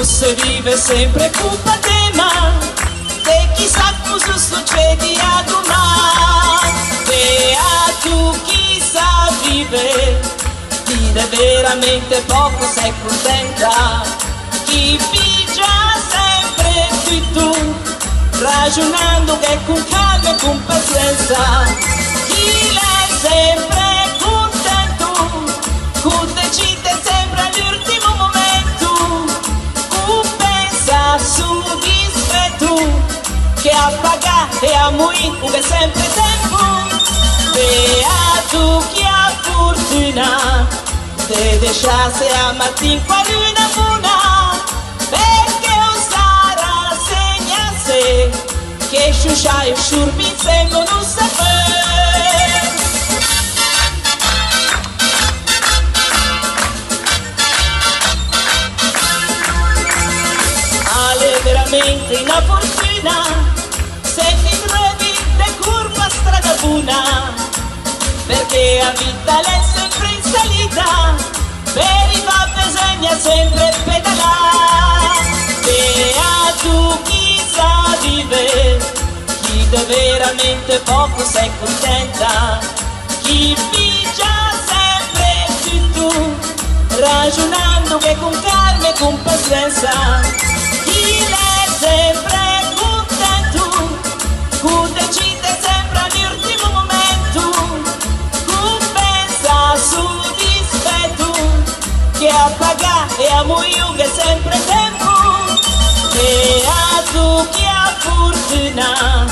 se vive sempre culpa tema, e chissà cosa succede a domani. E a tu chi sa vive, chi veramente poco sei contenta, chi pigia sempre più tu, ragionando che con calma e con pazienza, chi l'è sempre contento, chi decide sempre all'ultimo momento, chi pensa su dispetto, che a pagare e a morire è sempre tempo. E a tu chi ha fortuna, te lasciasse a mattina qua luna buona, perché osare segnasse, che sciuscia e sciurbi sembra non sapere. Ale veramente una fortuna, se ti trovi de curva strada buona, perché a vita l'è sempre in salita, per i va bisogna sempre pedalare. E a tu chi sa vive, chi veramente poco sei contenta, chi pigia sempre più tu, ragionando che con calma e con pazienza, chi l'è sempre contento, chi decide sempre all'ultimo momento, chi pensa su dispetto, che a pagare e a morire è sempre tempo. E a tu chi ha fortuna,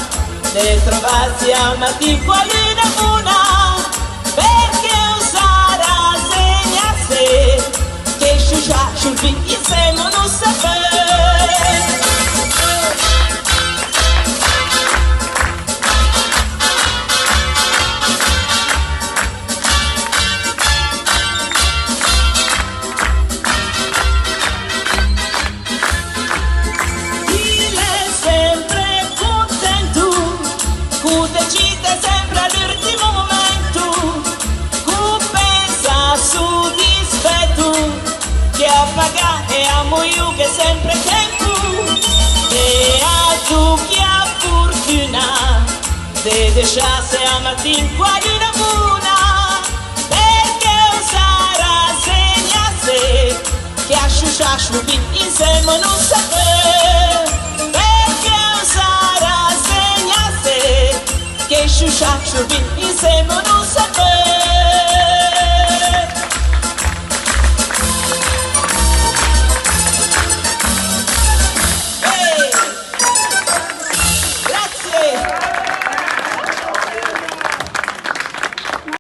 di trovarsi a mattina qua luna buona, perché osare segnarsi, che sciuscia sciurbi insieme non sapere. Decide sempre all'ultimo momento, chi pensa su dispetto, che a pagare e a morire è sempre tempo. E a tu chi ha fortuna, di lasciarsi a mattina qua luna buona, perché osare segnarsi, che a sciuscia sciurbi insieme non sapere, perché osare segnarsi, che sciuscia sciurbi insieme non sapere.